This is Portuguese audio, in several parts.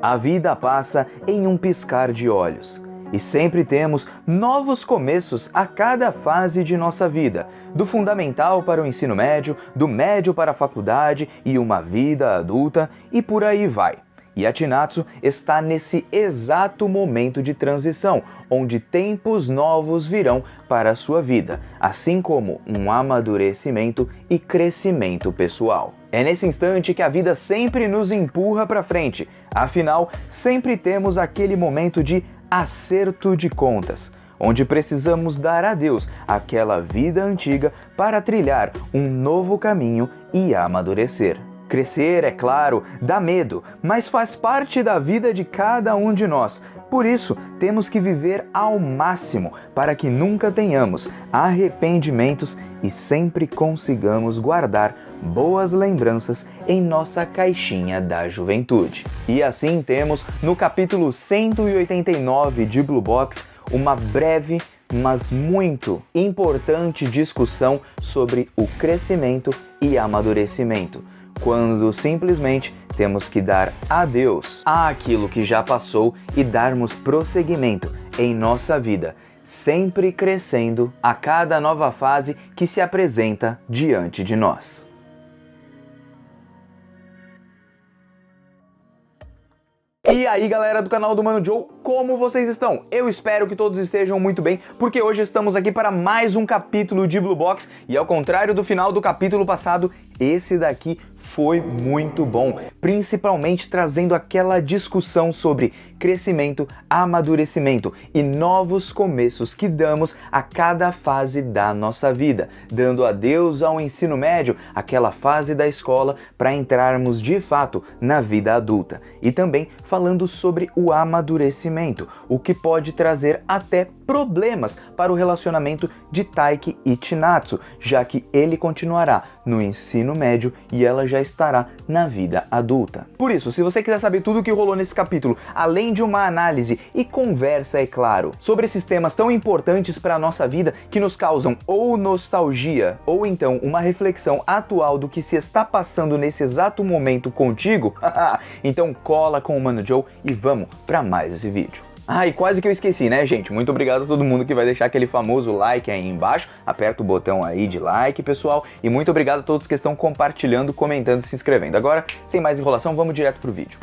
A vida passa em um piscar de olhos. E sempre temos novos começos a cada fase de nossa vida, do fundamental para o ensino médio, do médio para a faculdade e uma vida adulta, e por aí vai. E a Chinatsu está nesse exato momento de transição, onde tempos novos virão para a sua vida, assim como um amadurecimento e crescimento pessoal. É nesse instante que a vida sempre nos empurra para frente, afinal, sempre temos aquele momento de acerto de contas, onde precisamos dar adeus àquela vida antiga para trilhar um novo caminho e amadurecer. Crescer, é claro, dá medo, mas faz parte da vida de cada um de nós. Por isso, temos que viver ao máximo para que nunca tenhamos arrependimentos e sempre consigamos guardar boas lembranças em nossa caixinha da juventude. E assim temos, no capítulo 189 de Blue Box, uma breve, mas muito importante discussão sobre o crescimento e amadurecimento, quando simplesmente temos que dar adeus àquilo que já passou e darmos prosseguimento em nossa vida, sempre crescendo a cada nova fase que se apresenta diante de nós. E aí galera do canal do Mano Joe, como vocês estão? Eu espero que todos estejam muito bem, porque hoje estamos aqui para mais um capítulo de Blue Box e ao contrário do final do capítulo passado, esse daqui foi muito bom, principalmente trazendo aquela discussão sobre crescimento, amadurecimento e novos começos que damos a cada fase da nossa vida, dando adeus ao ensino médio, aquela fase da escola, para entrarmos de fato na vida adulta. E também falando sobre o amadurecimento, o que pode trazer até problemas para o relacionamento de Taiki e Chinatsu, já que ele continuará no ensino médio e ela já estará na vida adulta. Por isso, se você quiser saber tudo o que rolou nesse capítulo, além de uma análise e conversa, é claro, sobre esses temas tão importantes para a nossa vida que nos causam ou nostalgia ou então uma reflexão atual do que se está passando nesse exato momento contigo, então cola com o Mano Joe e vamos para mais esse vídeo. E quase que eu esqueci, né, gente? Muito obrigado a todo mundo que vai deixar aquele famoso like aí embaixo. Aperta o botão aí de like, pessoal. E muito obrigado a todos que estão compartilhando, comentando e se inscrevendo. Agora, sem mais enrolação, vamos direto pro vídeo.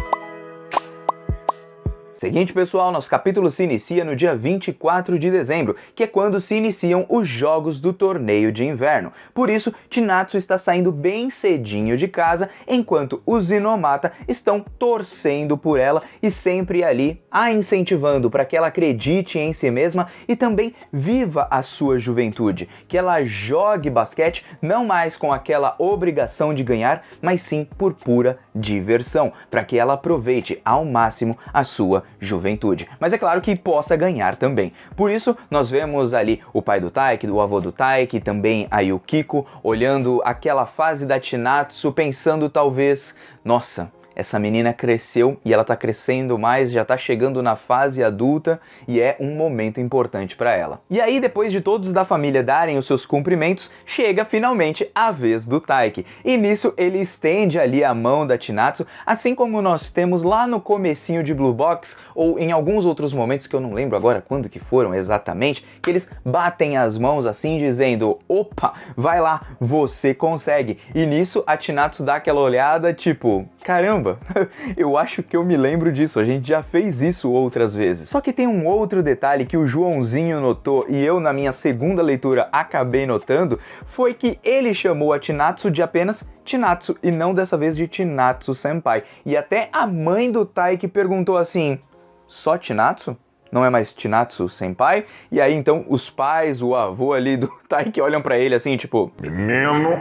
Seguinte, pessoal, nosso capítulo se inicia no dia 24 de dezembro, que é quando se iniciam os jogos do torneio de inverno. Por isso, Chinatsu está saindo bem cedinho de casa, enquanto os Inomata estão torcendo por ela e sempre ali a incentivando para que ela acredite em si mesma e também viva a sua juventude, que ela jogue basquete não mais com aquela obrigação de ganhar, mas sim por pura diversão, para que ela aproveite ao máximo a sua juventude, mas é claro que possa ganhar também. Por isso, nós vemos ali o pai do Taiki, o avô do Taiki, também aí o Kiko, olhando aquela fase da Chinatsu, pensando talvez, nossa, essa menina cresceu e ela tá crescendo mais, já tá chegando na fase adulta e é um momento importante para ela. E aí, depois de todos da família darem os seus cumprimentos, chega finalmente a vez do Taiki. E nisso ele estende ali a mão da Chinatsu, assim como nós temos lá no comecinho de Blue Box, ou em alguns outros momentos que eu não lembro agora quando que foram exatamente, que eles batem as mãos assim dizendo, opa, vai lá, você consegue. E nisso a Chinatsu dá aquela olhada tipo, caramba, eu acho que eu me lembro disso, a gente já fez isso outras vezes. Só que tem um outro detalhe que o Joãozinho notou e eu na minha segunda leitura acabei notando, foi que ele chamou a Chinatsu de apenas Chinatsu e não dessa vez de Chinatsu Senpai. E até a mãe do Taiki perguntou assim, só Chinatsu? Não é mais Chinatsu Senpai? E aí então os pais, o avô ali do Taiki olham pra ele assim, tipo, menino,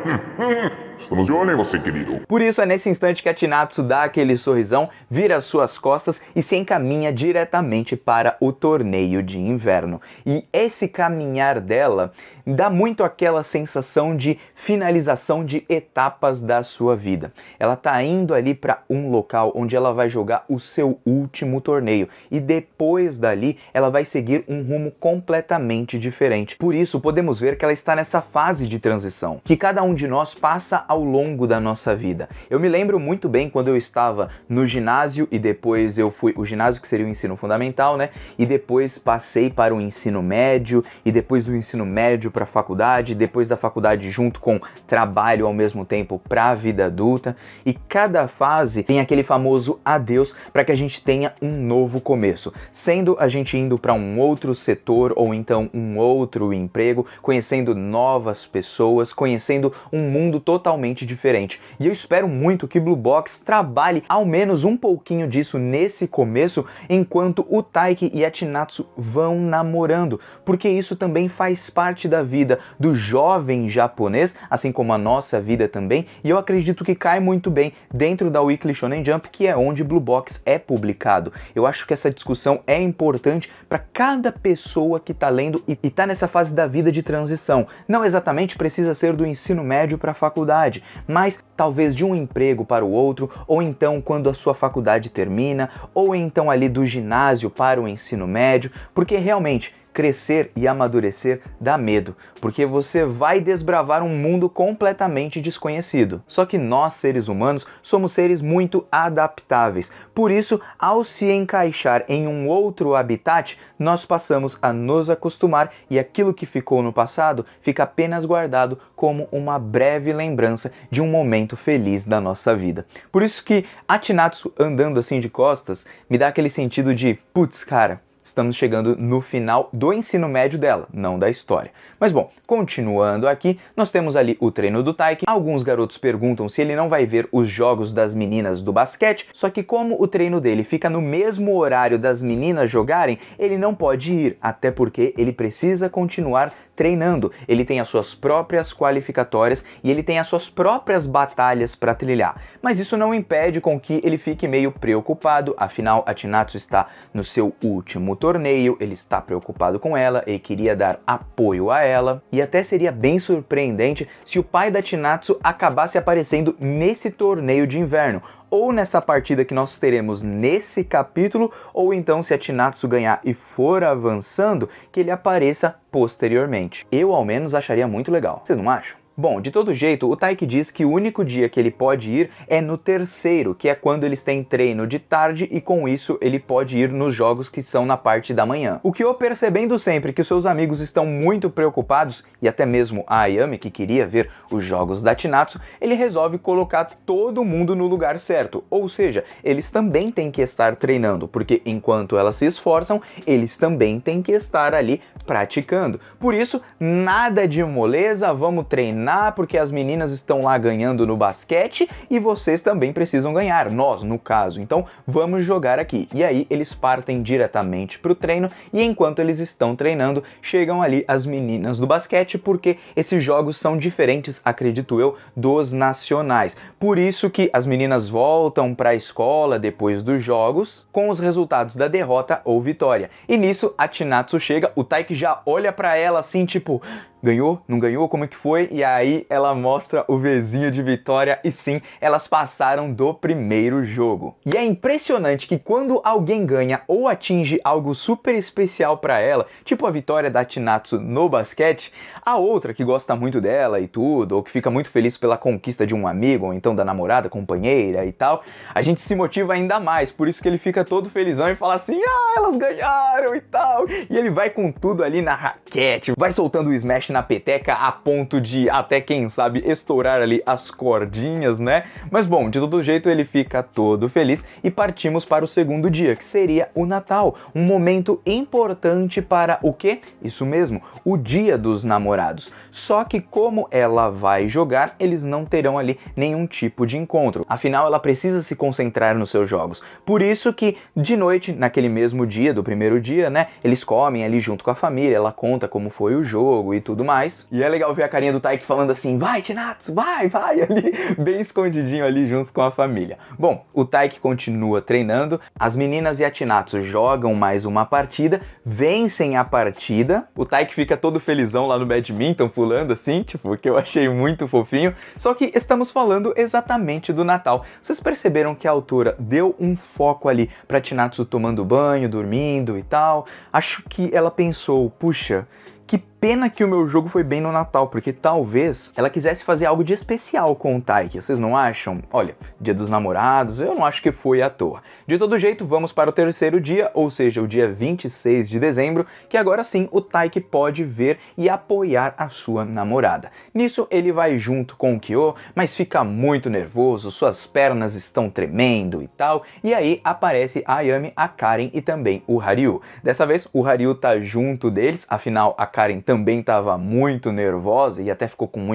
estamos de olho em você, querido. Por isso é nesse instante que a Chinatsu dá aquele sorrisão, vira as suas costas e se encaminha diretamente para o torneio de inverno. E esse caminhar dela dá muito aquela sensação de finalização de etapas da sua vida. Ela tá indo ali para um local onde ela vai jogar o seu último torneio e depois dali ela vai seguir um rumo completamente diferente. Por isso podemos ver que ela está nessa fase de transição, que cada um de nós passa ao longo da nossa vida. Eu me lembro muito bem quando eu estava no ginásio e depois eu fui, o ginásio que seria o ensino fundamental, né? E depois passei para o ensino médio e depois do ensino médio para a faculdade, depois da faculdade junto com trabalho ao mesmo tempo para a vida adulta, e cada fase tem aquele famoso adeus para que a gente tenha um novo começo, sendo a gente indo para um outro setor ou então um outro emprego, conhecendo novas pessoas, conhecendo um mundo totalmente diferente. E eu espero muito que Blue Box trabalhe ao menos um pouquinho disso nesse começo, enquanto o Taiki e a Chinatsu vão namorando, porque isso também faz parte da vida do jovem japonês, assim como a nossa vida também, e eu acredito que cai muito bem dentro da Weekly Shonen Jump, que é onde Blue Box é publicado. Eu acho que essa discussão é importante para cada pessoa que está lendo e está nessa fase da vida de transição. Não exatamente precisa ser do ensino médio para a faculdade, mas talvez de um emprego para o outro, ou então quando a sua faculdade termina, ou então ali do ginásio para o ensino médio, porque realmente crescer e amadurecer dá medo, porque você vai desbravar um mundo completamente desconhecido. Só que nós, seres humanos, somos seres muito adaptáveis. Por isso, ao se encaixar em um outro habitat, nós passamos a nos acostumar e aquilo que ficou no passado fica apenas guardado como uma breve lembrança de um momento feliz da nossa vida. Por isso que a Chinatsu andando assim de costas me dá aquele sentido de, putz, cara, estamos chegando no final do ensino médio dela, não da história. Mas bom, continuando aqui, nós temos ali o treino do Taiki. Alguns garotos perguntam se ele não vai ver os jogos das meninas do basquete, só que como o treino dele fica no mesmo horário das meninas jogarem, ele não pode ir, até porque ele precisa continuar treinando. Ele tem as suas próprias qualificatórias e ele tem as suas próprias batalhas para trilhar. Mas isso não impede com que ele fique meio preocupado, afinal a Chinatsu está no seu último torneio, ele está preocupado com ela, ele queria dar apoio a ela, e até seria bem surpreendente se o pai da Chinatsu acabasse aparecendo nesse torneio de inverno, ou nessa partida que nós teremos nesse capítulo, ou então se a Chinatsu ganhar e for avançando, que ele apareça posteriormente. Eu ao menos acharia muito legal, vocês não acham? Bom, de todo jeito, o Taiki diz que o único dia que ele pode ir é no terceiro, que é quando eles têm treino de tarde e com isso ele pode ir nos jogos que são na parte da manhã. O que eu percebendo sempre que os seus amigos estão muito preocupados, e até mesmo a Ayame, que queria ver os jogos da Chinatsu, ele resolve colocar todo mundo no lugar certo, ou seja, eles também têm que estar treinando, porque enquanto elas se esforçam, eles também têm que estar ali praticando. Por isso, nada de moleza, vamos treinar, porque as meninas estão lá ganhando no basquete e vocês também precisam ganhar, nós no caso, então vamos jogar aqui. E aí eles partem diretamente para o treino e enquanto eles estão treinando, chegam ali as meninas do basquete, porque esses jogos são diferentes, acredito eu, dos nacionais. Por isso que as meninas voltam para a escola depois dos jogos com os resultados da derrota ou vitória. E nisso a Chinatsu chega, o Taiki já olha para ela assim, tipo, ganhou? Não ganhou? Como é que foi? E aí ela mostra o Vzinho de vitória e sim, elas passaram do primeiro jogo. E é impressionante que quando alguém ganha ou atinge algo super especial pra ela, tipo a vitória da Chinatsu no basquete, a outra que gosta muito dela e tudo, ou que fica muito feliz pela conquista de um amigo, ou então da namorada, companheira e tal, a gente se motiva ainda mais, por isso que ele fica todo felizão e fala assim, ah, elas ganharam e tal, e ele vai com tudo ali na raquete, vai soltando o smash na peteca a ponto de até, quem sabe, estourar ali as cordinhas, né? Mas bom, de todo jeito ele fica todo feliz e partimos para o segundo dia, que seria o Natal, um momento importante para o quê? Isso mesmo, o Dia dos Namorados. Só que como ela vai jogar, eles não terão ali nenhum tipo de encontro. Afinal, ela precisa se concentrar nos seus jogos. Por isso que de noite, naquele mesmo dia, do primeiro dia, né, eles comem ali junto com a família, ela conta como foi o jogo e tudo mais. E é legal ver a carinha do Taiki falando assim, vai Chinatsu, vai, ali, bem escondidinho ali junto com a família. Bom, o Taiki continua treinando, as meninas e a Chinatsu jogam mais uma partida, vencem a partida, o Taiki fica todo felizão lá no badminton, pulando assim, tipo, que eu achei muito fofinho, só que estamos falando exatamente do Natal. Vocês perceberam que a autora deu um foco ali pra Chinatsu tomando banho, dormindo e tal? Acho que ela pensou, puxa, que Pena que o meu jogo foi bem no Natal, porque talvez ela quisesse fazer algo de especial com o Taiki, vocês não acham? Olha, Dia dos Namorados, eu não acho que foi à toa. De todo jeito, vamos para o terceiro dia, ou seja, o dia 26 de dezembro, que agora sim o Taiki pode ver e apoiar a sua namorada. Nisso, ele vai junto com o Kyo, mas fica muito nervoso, suas pernas estão tremendo e tal, e aí aparece a Ayami, a Karen e também o Haryu. Dessa vez, o Haryu tá junto deles, afinal a Karen também estava muito nervosa e até ficou com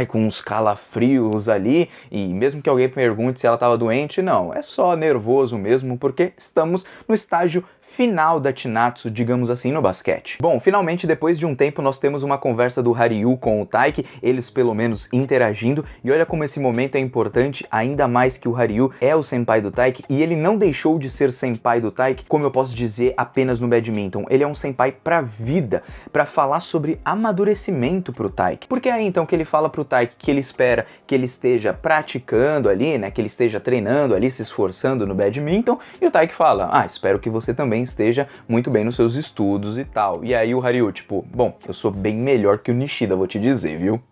com uns calafrios ali, e mesmo que alguém pergunte se ela estava doente, não, é só nervoso mesmo, porque estamos no estágio final da Chinatsu, digamos assim, no basquete. Bom, finalmente, depois de um tempo, nós temos uma conversa do Haryu com o Taiki, eles pelo menos interagindo, e olha como esse momento é importante, ainda mais que o Haryu é o senpai do Taiki, e ele não deixou de ser senpai do Taiki, como eu posso dizer, apenas no badminton. Ele é um senpai pra vida, pra falar sobre amadurecimento pro Taiki. Porque é aí então que ele fala pro Taiki que ele espera que ele esteja praticando ali, né, que ele esteja treinando ali, se esforçando no badminton, e o Taiki fala, espero que você também esteja muito bem nos seus estudos e tal. E aí o Haryu, tipo, bom, eu sou bem melhor que o Nishida, vou te dizer, viu?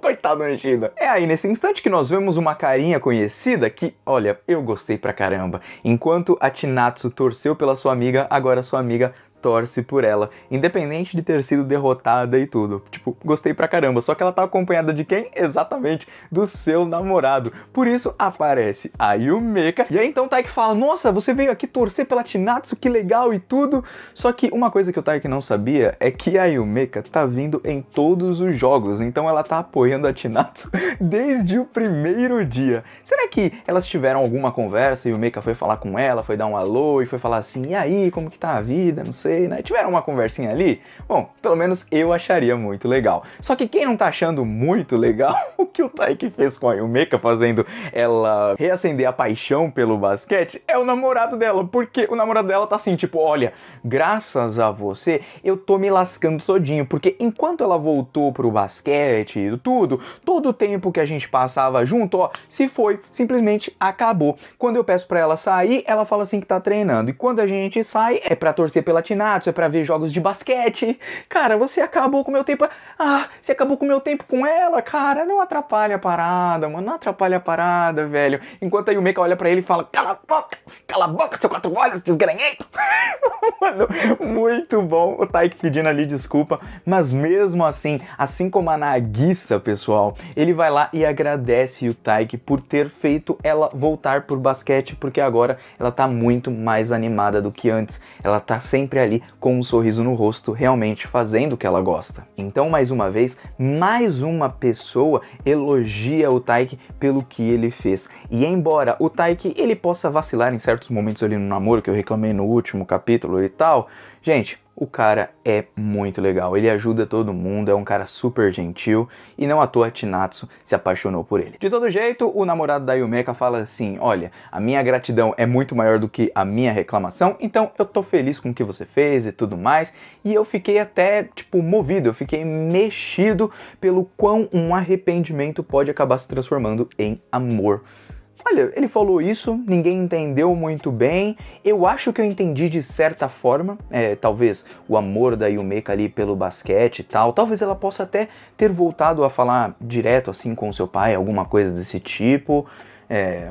Coitado do Nishida. É aí nesse instante que nós vemos uma carinha conhecida que, olha, eu gostei pra caramba. Enquanto a Chinatsu torceu pela sua amiga, agora sua amiga torce por ela, independente de ter sido derrotada e tudo. Tipo, gostei pra caramba, só que ela tá acompanhada de quem? Exatamente, do seu namorado. Por isso aparece a Yumeka, e aí então o Taiki fala, nossa, você veio aqui torcer pela Chinatsu, que legal e tudo. Só que uma coisa que o Taiki não sabia é que a Yumeka tá vindo em todos os jogos, então ela tá apoiando a Chinatsu desde o primeiro dia. Será que elas tiveram alguma conversa e o Yumeka foi falar com ela, foi dar um alô e foi falar assim, e aí, como que tá a vida, não sei, né? Tiveram uma conversinha ali? Bom, pelo menos eu acharia muito legal. Só que quem não tá achando muito legal o que o Taiki fez com a Yumeka, fazendo ela reacender a paixão pelo basquete, é o namorado dela, porque o namorado dela tá assim, tipo, olha, graças a você, eu tô me lascando todinho, porque enquanto ela voltou pro basquete e tudo, todo o tempo que a gente passava junto, ó, se foi, simplesmente acabou. Quando eu peço pra ela sair, ela fala assim que tá treinando, e quando a gente sai, é pra torcer pela Chinatsu, é pra ver jogos de basquete. Cara, você acabou com o meu tempo. Você acabou com o meu tempo com ela, cara. Não atrapalha a parada, mano. Não atrapalha a parada, velho. Enquanto a Yumeka olha pra ele e fala, cala a boca, seu quatro olhos, desgranhento. Mano, muito bom o Taiki pedindo ali desculpa, mas mesmo assim como a Nagisa, pessoal, ele vai lá e agradece o Taiki por ter feito ela voltar pro basquete, porque agora ela tá muito mais animada do que antes. Ela tá sempre ali com um sorriso no rosto, realmente fazendo o que ela gosta. Então, mais uma vez, mais uma pessoa elogia o Taiki pelo que ele fez. E embora o Taiki ele possa vacilar em certos momentos ali no namoro, que eu reclamei no último capítulo e tal, gente, o cara é muito legal, ele ajuda todo mundo, é um cara super gentil e não à toa a Chinatsu se apaixonou por ele. De todo jeito, o namorado da Yumeka fala assim, olha, a minha gratidão é muito maior do que a minha reclamação, então eu tô feliz com o que você fez e tudo mais, e eu fiquei até, tipo, movido, eu fiquei mexido pelo quão um arrependimento pode acabar se transformando em amor. Olha, ele falou isso, ninguém entendeu muito bem, eu acho que eu entendi de certa forma, talvez o amor da Yumeka ali pelo basquete e tal, talvez ela possa até ter voltado a falar direto assim com o seu pai, alguma coisa desse tipo,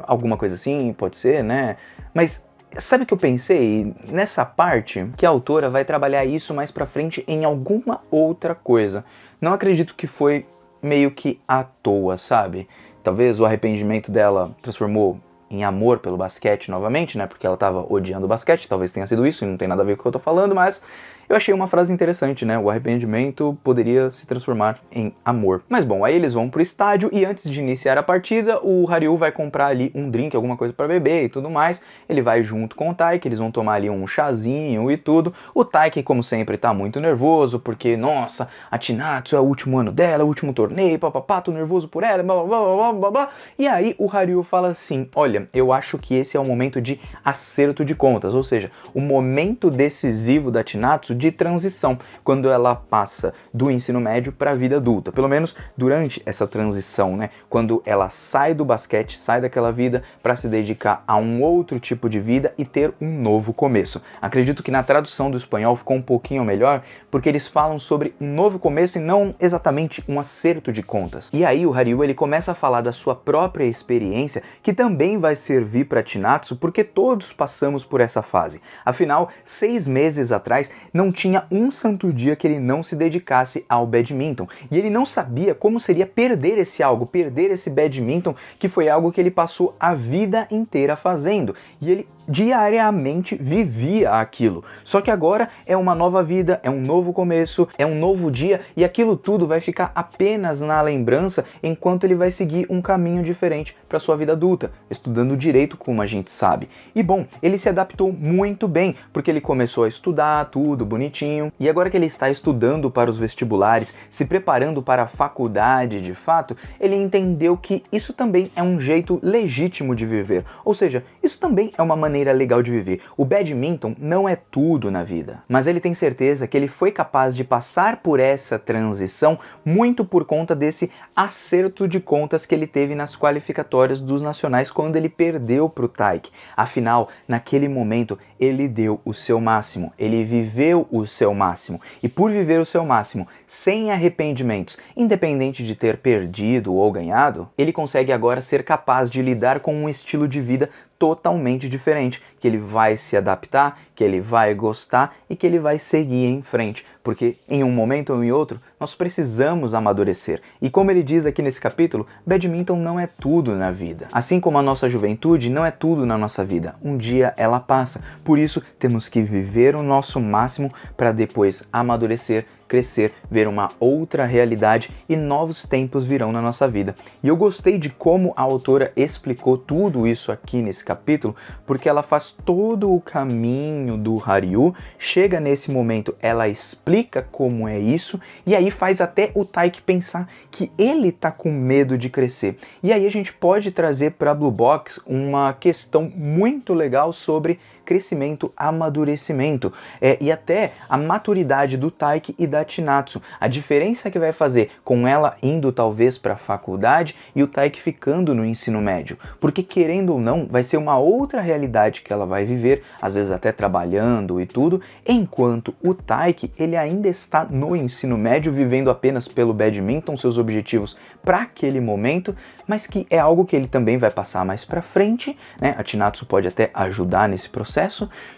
alguma coisa assim, pode ser, né? Mas sabe o que eu pensei? Nessa parte que a autora vai trabalhar isso mais pra frente em alguma outra coisa. Não acredito que foi meio que à toa, sabe? Talvez o arrependimento dela transformou em amor pelo basquete novamente, né? Porque ela tava odiando o basquete, talvez tenha sido isso, e não tem nada a ver com o que eu tô falando, mas eu achei uma frase interessante, né? O arrependimento poderia se transformar em amor. Mas bom, aí eles vão pro estádio e antes de iniciar a partida, o Haryu vai comprar ali um drink, alguma coisa pra beber e tudo mais. Ele vai junto com o Taiki, eles vão tomar ali um chazinho e tudo. O Taiki, como sempre, tá muito nervoso, porque, nossa, a Chinatsu é o último ano dela, o último torneio, papapá, tô nervoso por ela, blá, blá, blá, blá, blá, blá. E aí o Haryu fala assim, olha, eu acho que esse é o momento de acerto de contas, ou seja, o momento decisivo da Chinatsu de transição, quando ela passa do ensino médio para a vida adulta, pelo menos durante essa transição, né? Quando ela sai do basquete, sai daquela vida para se dedicar a um outro tipo de vida e ter um novo começo. Acredito que na tradução do espanhol ficou um pouquinho melhor, porque eles falam sobre um novo começo e não exatamente um acerto de contas. E aí o Haryu ele começa a falar da sua própria experiência, que também vai servir para Chinatsu, porque todos passamos por essa fase. Afinal, 6 meses atrás não tinha um santo dia que ele não se dedicasse ao badminton, e ele não sabia como seria perder esse algo, perder esse badminton, que foi algo que ele passou a vida inteira fazendo, e ele diariamente vivia aquilo. Só que agora é uma nova vida, é um novo começo, é um novo dia, e aquilo tudo vai ficar apenas na lembrança enquanto ele vai seguir um caminho diferente para sua vida adulta, estudando direito, como a gente sabe. E bom, ele se adaptou muito bem, porque ele começou a estudar tudo bonitinho, e agora que ele está estudando para os vestibulares, se preparando para a faculdade de fato, ele entendeu que isso também é um jeito legítimo de viver, ou seja, isso também é uma maneira legal de viver. O badminton não é tudo na vida, mas ele tem certeza que ele foi capaz de passar por essa transição muito por conta desse acerto de contas que ele teve nas qualificatórias dos nacionais quando ele perdeu para o Taik. Afinal, naquele momento, ele deu o seu máximo, ele viveu o seu máximo, e por viver o seu máximo, sem arrependimentos, independente de ter perdido ou ganhado, ele consegue agora ser capaz de lidar com um estilo de vida totalmente diferente, que ele vai se adaptar, que ele vai gostar e que ele vai seguir em frente, porque em um momento ou em outro nós precisamos amadurecer. E como ele diz aqui nesse capítulo, badminton não é tudo na vida. Assim como a nossa juventude não é tudo na nossa vida, um dia ela passa. Por isso temos que viver o nosso máximo para depois amadurecer, crescer, ver uma outra realidade e novos tempos virão na nossa vida. E eu gostei de como a autora explicou tudo isso aqui nesse capítulo, porque ela faz todo o caminho do Haryu, chega nesse momento, ela explica como é isso, e aí faz até o Taik pensar que ele tá com medo de crescer. E aí a gente pode trazer para Blue Box uma questão muito legal sobre crescimento, amadurecimento, e até a maturidade do Taik e da Chinatsu. A diferença que vai fazer com ela indo talvez para a faculdade e o Taik ficando no ensino médio. Porque querendo ou não, vai ser uma outra realidade que ela vai viver, às vezes até trabalhando e tudo, enquanto o Taik, ele ainda está no ensino médio, vivendo apenas pelo badminton, seus objetivos para aquele momento, mas que é algo que ele também vai passar mais para frente, né? A Chinatsu pode até ajudar nesse processo,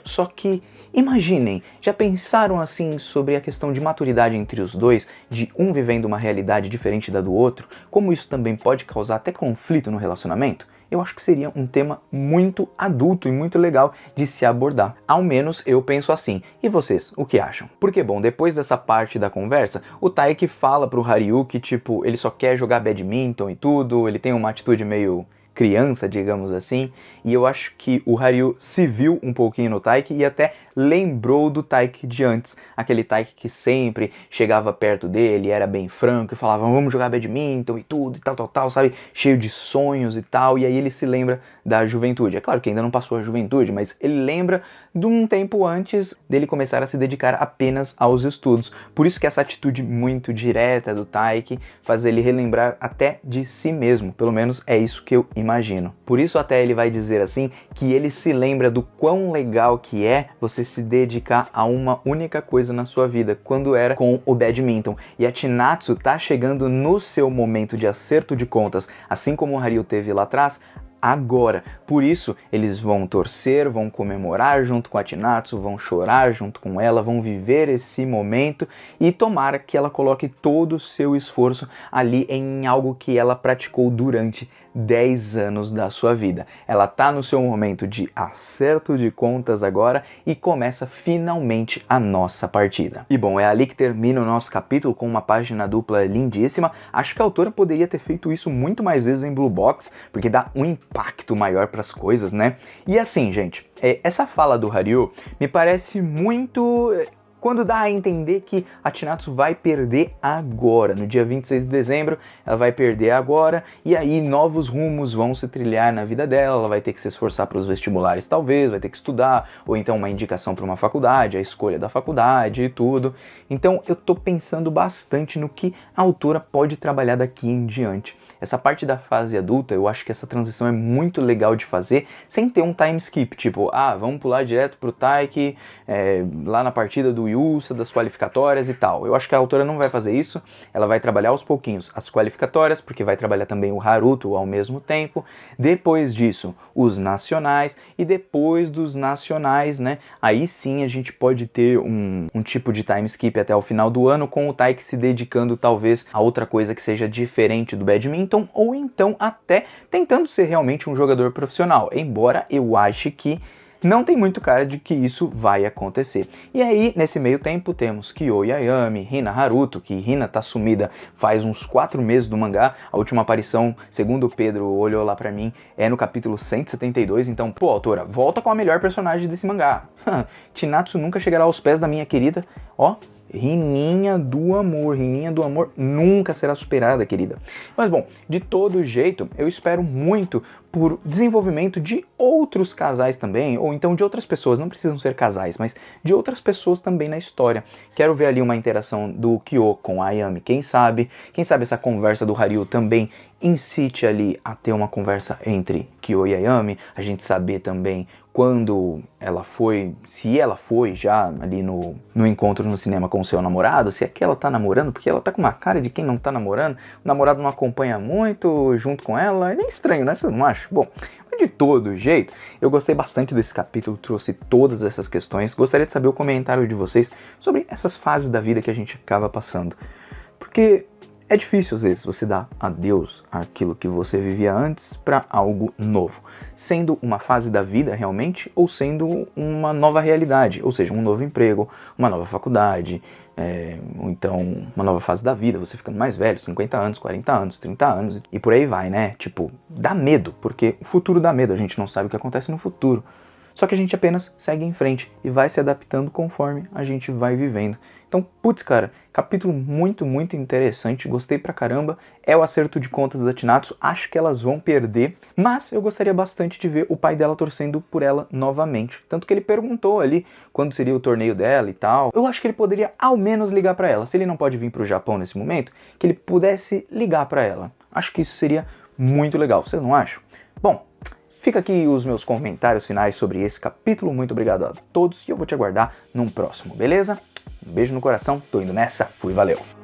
só que imaginem, já pensaram assim sobre a questão de maturidade entre os dois, de um vivendo uma realidade diferente da do outro, como isso também pode causar até conflito no relacionamento? Eu acho que seria um tema muito adulto e muito legal de se abordar. Ao menos eu penso assim. E vocês, o que acham? Porque, bom, depois dessa parte da conversa, o Taik fala pro Haryu que, tipo, ele só quer jogar badminton e tudo, ele tem uma atitude meio criança, digamos assim, e eu acho que o Haryu se viu um pouquinho no Taik e até lembrou do Taik de antes, aquele Taik que sempre chegava perto dele, era bem franco e falava, vamos jogar badminton e tudo, e tal, sabe, cheio de sonhos e tal, e aí ele se lembra da juventude. É claro que ainda não passou a juventude, mas ele lembra de um tempo antes dele começar a se dedicar apenas aos estudos. Por isso que essa atitude muito direta do Taik faz ele relembrar até de si mesmo, pelo menos é isso que eu imagino. Por isso até ele vai dizer assim, que ele se lembra do quão legal que é você se dedicar a uma única coisa na sua vida, quando era com o badminton. E a Chinatsu tá chegando no seu momento de acerto de contas, assim como o Haryu teve lá atrás, agora. Por isso, eles vão torcer, vão comemorar junto com a Chinatsu, vão chorar junto com ela, vão viver esse momento e tomara que ela coloque todo o seu esforço ali em algo que ela praticou durante 10 anos da sua vida. Ela tá no seu momento de acerto de contas agora e começa finalmente a nossa partida. E bom, é ali que termina o nosso capítulo com uma página dupla lindíssima. Acho que a autora poderia ter feito isso muito mais vezes em Blue Box, porque dá um impacto maior para as coisas, né? E assim, gente, essa fala do Haryu me parece muito quando dá a entender que a Chinatsu vai perder agora, no dia 26 de dezembro, ela vai perder agora, e aí novos rumos vão se trilhar na vida dela, ela vai ter que se esforçar para os vestibulares talvez, vai ter que estudar, ou então uma indicação para uma faculdade, a escolha da faculdade e tudo. Então eu tô pensando bastante no que a autora pode trabalhar daqui em diante. Essa parte da fase adulta, eu acho que essa transição é muito legal de fazer, sem ter um time skip, tipo, vamos pular direto pro Taiki, lá na partida do Yusa, das qualificatórias e tal. Eu acho que a autora não vai fazer isso, ela vai trabalhar aos pouquinhos as qualificatórias, porque vai trabalhar também o Haruto ao mesmo tempo, depois disso, os nacionais, e depois dos nacionais, né, aí sim a gente pode ter um tipo de time skip até o final do ano, com o Taiki se dedicando talvez a outra coisa que seja diferente do badminton, ou então até tentando ser realmente um jogador profissional, embora eu ache que não tem muito cara de que isso vai acontecer. E aí, nesse meio tempo, temos Kyo e Ayami, Hina Haruto, que Hina tá sumida faz uns 4 meses do mangá. A última aparição, segundo o Pedro olhou lá pra mim, é no capítulo 172. Então, pô, autora, volta com a melhor personagem desse mangá. Chinatsu nunca chegará aos pés da minha querida, ó, Rininha do amor nunca será superada, querida. Mas bom, de todo jeito, eu espero muito por desenvolvimento de outros casais também, ou então de outras pessoas, não precisam ser casais, mas de outras pessoas também na história. Quero ver ali uma interação do Kyo com a Ayami, quem sabe essa conversa do Haryu também incite ali a ter uma conversa entre Kyo e Ayami, a gente saber também quando ela foi, se ela foi já ali no encontro no cinema com o seu namorado, se é que ela tá namorando, porque ela tá com uma cara de quem não tá namorando, o namorado não acompanha muito junto com ela, é meio estranho, né? Você não acha? Bom, mas de todo jeito, eu gostei bastante desse capítulo, trouxe todas essas questões, gostaria de saber o comentário de vocês sobre essas fases da vida que a gente acaba passando, porque é difícil, às vezes, você dar adeus àquilo que você vivia antes para algo novo. Sendo uma fase da vida, realmente, ou sendo uma nova realidade. Ou seja, um novo emprego, uma nova faculdade, ou então uma nova fase da vida, você ficando mais velho, 50 anos, 40 anos, 30 anos, e por aí vai, né? Tipo, dá medo, porque o futuro dá medo, a gente não sabe o que acontece no futuro. Só que a gente apenas segue em frente e vai se adaptando conforme a gente vai vivendo. Então, putz, cara, capítulo muito, muito interessante, gostei pra caramba, é o acerto de contas da Chinatsu, acho que elas vão perder, mas eu gostaria bastante de ver o pai dela torcendo por ela novamente, tanto que ele perguntou ali quando seria o torneio dela e tal. Eu acho que ele poderia ao menos ligar pra ela, se ele não pode vir pro Japão nesse momento, que ele pudesse ligar pra ela. Acho que isso seria muito legal, vocês não acham? Bom, fica aqui os meus comentários finais sobre esse capítulo, muito obrigado a todos e eu vou te aguardar num próximo, beleza? Um beijo no coração, tô indo nessa, fui, valeu!